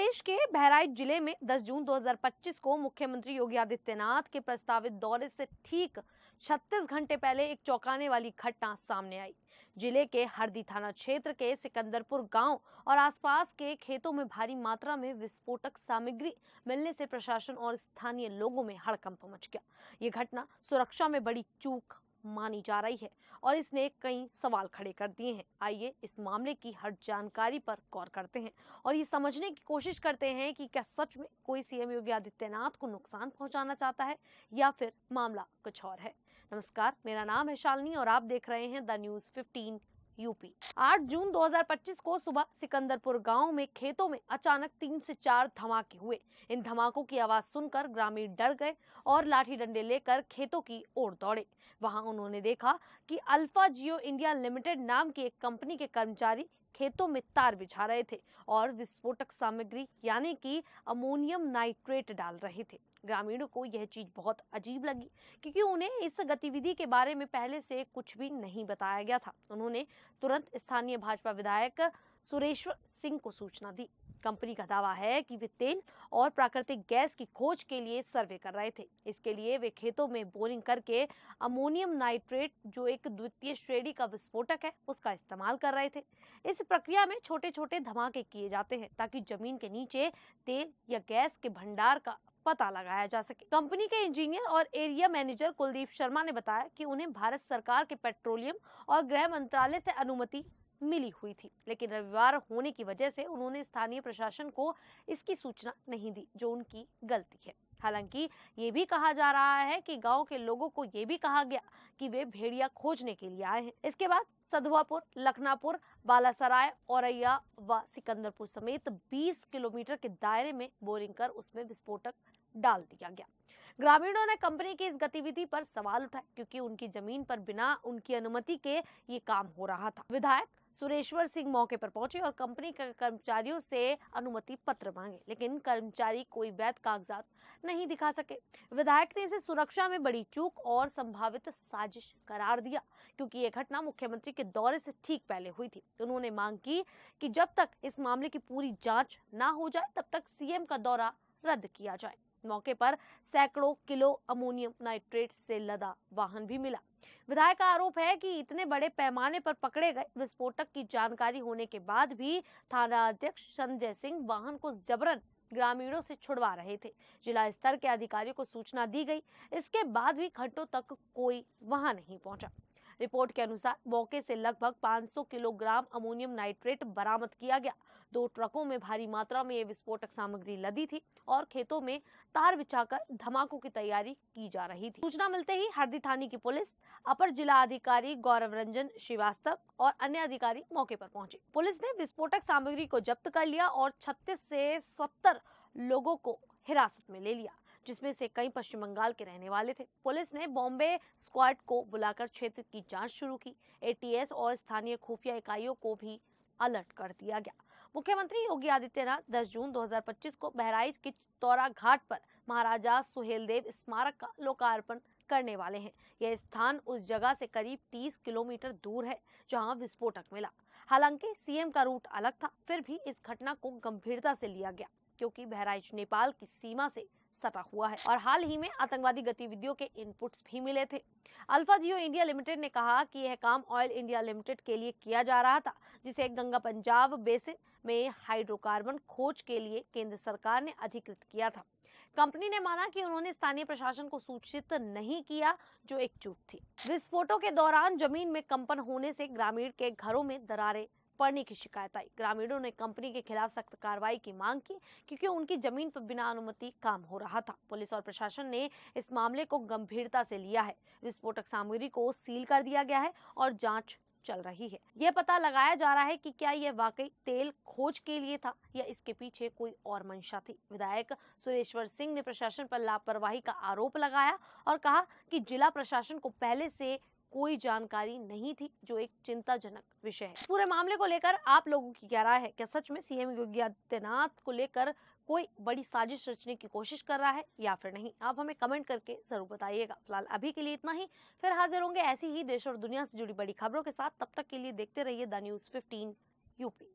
प्रदेश के बहराइच जिले में 10 जून 2025 को मुख्यमंत्री योगी आदित्यनाथ के प्रस्तावित दौरे से ठीक 36 घंटे पहले एक चौंकाने वाली घटना सामने आई। जिले के हरदी थाना क्षेत्र के सिकंदरपुर गांव और आसपास के खेतों में भारी मात्रा में विस्फोटक सामग्री मिलने से प्रशासन और स्थानीय लोगों में हड़कंप मच गया। ये घटना सुरक्षा में बड़ी चूक मानी जा रही है और इसने कई सवाल खड़े कर दिए हैं। आइए इस मामले की हर जानकारी पर गौर करते हैं और ये समझने की कोशिश करते हैं कि क्या सच में कोई सीएम योगी आदित्यनाथ को नुकसान पहुंचाना चाहता है या फिर मामला कुछ और है। नमस्कार, मेरा नाम है शालिनी और आप देख रहे हैं द न्यूज़ 15 यूपी। 8 जून 2025 को सुबह सिकंदरपुर गांव में खेतों में अचानक 3 से 4 धमाके हुए। इन धमाकों की आवाज सुनकर ग्रामीण डर गए और लाठी डंडे लेकर खेतों की ओर दौड़े। वहां उन्होंने देखा कि अल्फा जियो इंडिया लिमिटेड नाम की एक कंपनी के कर्मचारी खेतों में तार बिछा रहे थे और विस्फोटक सामग्री यानी कि अमोनियम नाइट्रेट डाल रहे थे। ग्रामीणों को यह चीज बहुत अजीब लगी क्योंकि उन्हें इस गतिविधि के बारे में पहले से कुछ भी नहीं बताया गया था। उन्होंने तुरंत स्थानीय भाजपा विधायक सुरेश्वर सिंह को सूचना दी। कंपनी का दावा है कि वे तेल और प्राकृतिक गैस की खोज के लिए सर्वे कर रहे थे। इसके लिए वे खेतों में बोरिंग करके अमोनियम नाइट्रेट, जो एक द्वितीय श्रेणी का विस्फोटक है, उसका इस्तेमाल कर रहे थे। इस प्रक्रिया में छोटे छोटे धमाके किए जाते हैं ताकि जमीन के नीचे तेल या गैस के भंडार का पता लगाया जा सके। कंपनी के इंजीनियर और एरिया मैनेजर कुलदीप शर्मा ने बताया कि उन्हें भारत सरकार के पेट्रोलियम और गृह मंत्रालय से अनुमति मिली हुई थी, लेकिन रविवार होने की वजह से उन्होंने स्थानीय प्रशासन को इसकी सूचना नहीं दी, जो उनकी गलती है। हालांकि ये भी कहा जा रहा है कि गांव के लोगों को ये भी कहा गया कि वे भेड़िया खोजने के लिए आए हैं। इसके बाद सधुआपुर, लखनापुर, बालासराय, औरैया व सिकंदरपुर समेत 20 किलोमीटर के दायरे में बोरिंग कर उसमें विस्फोटक डाल दिया गया। ग्रामीणों ने कंपनी की इस गतिविधि पर सवाल उठाए क्योंकि उनकी जमीन पर बिना उनकी अनुमति के ये काम हो रहा था। विधायक सुरेश्वर सिंह मौके पर पहुंचे और कंपनी के कर्मचारियों से अनुमति पत्र मांगे, लेकिन कर्मचारी कोई वैध कागजात नहीं दिखा सके। विधायक ने इसे सुरक्षा में बड़ी चूक और संभावित साजिश करार दिया क्योंकि यह घटना मुख्यमंत्री के दौरे से ठीक पहले हुई थी। उन्होंने मांग की कि जब तक इस मामले की पूरी जांच ना हो जाए तब तक सीएम का दौरा रद्द किया जाए। मौके पर सैकड़ों किलो अमोनियम नाइट्रेट से लदा वाहन भी मिला। विधायक का आरोप है कि इतने बड़े पैमाने पर पकड़े गए विस्फोटक की जानकारी होने के बाद भी थाना अध्यक्ष संजय सिंह वाहन को जबरन ग्रामीणों से छुड़वा रहे थे। जिला स्तर के अधिकारियों को सूचना दी गई, इसके बाद भी घंटों तक कोई वहां नहीं पहुंचा। रिपोर्ट के अनुसार मौके से लगभग 500 किलोग्राम अमोनियम नाइट्रेट बरामद किया गया। 2 ट्रकों में भारी मात्रा में ये विस्फोटक सामग्री लदी थी और खेतों में तार बिछाकर धमाकों की तैयारी की जा रही थी। सूचना मिलते ही हरदी थाने की पुलिस, अपर जिला अधिकारी गौरव रंजन श्रीवास्तव और अन्य अधिकारी मौके पर पहुंचे। पुलिस ने विस्फोटक सामग्री को जब्त कर लिया और 36 से 70 लोगों को हिरासत में ले लिया, जिसमें से कई पश्चिम बंगाल के रहने वाले थे। पुलिस ने बॉम्बे स्क्वाड को बुलाकर क्षेत्र की जांच शुरू की। एटीएस और स्थानीय खुफिया इकाइयों को भी अलर्ट कर दिया गया। मुख्यमंत्री योगी आदित्यनाथ 10 जून 2025 को बहराइच की चौरा घाट पर महाराजा सुहेलदेव स्मारक का लोकार्पण करने वाले हैं। यह स्थान उस जगह से करीब 30 किलोमीटर दूर है जहां विस्फोटक मिला। हालांकि सीएम का रूट अलग था, फिर भी इस घटना को गंभीरता से लिया गया क्योंकि बहराइच नेपाल की सीमा से सटा हुआ है और हाल ही में आतंकवादी गतिविधियों के इनपुट्स भी मिले थे। अल्फा जियो इंडिया लिमिटेड ने कहा कि यह काम ऑयल इंडिया लिमिटेड के लिए किया जा रहा था, जिसे गंगा पंजाब बेसिन में हाइड्रोकार्बन खोज के लिए केंद्र सरकार ने अधिकृत किया था। कंपनी ने माना कि उन्होंने स्थानीय प्रशासन को सूचित नहीं किया, जो एक चूक थी। विस्फोटों के दौरान जमीन में कंपन होने से ग्रामीण के घरों में दरारें पड़ने की शिकायत आई। ग्रामीणों ने कंपनी के खिलाफ सख्त कार्रवाई की मांग की क्योंकि उनकी जमीन पर बिना अनुमति काम हो रहा था। पुलिस और प्रशासन ने इस मामले को गंभीरता से लिया है। विस्फोटक सामग्री को सील कर दिया गया है और जांच चल रही है। यह पता लगाया जा रहा है कि क्या यह वाकई तेल खोज के लिए था या इसके पीछे कोई और मंशा थी। विधायक सुरेश्वर सिंह ने प्रशासन पर लापरवाही का आरोप लगाया और कहा कि जिला प्रशासन को पहले से कोई जानकारी नहीं थी, जो एक चिंताजनक विषय है। पूरे मामले को लेकर आप लोगों की क्या राय है? क्या सच में सीएम योगी आदित्यनाथ को लेकर कोई बड़ी साजिश रचने की कोशिश कर रहा है या फिर नहीं? आप हमें कमेंट करके जरूर बताइएगा। फिलहाल अभी के लिए इतना ही, फिर हाजिर होंगे ऐसी ही देश और दुनिया से जुड़ी बड़ी खबरों के साथ। तब तक के लिए देखते रहिए द न्यूज़ 15 यूपी।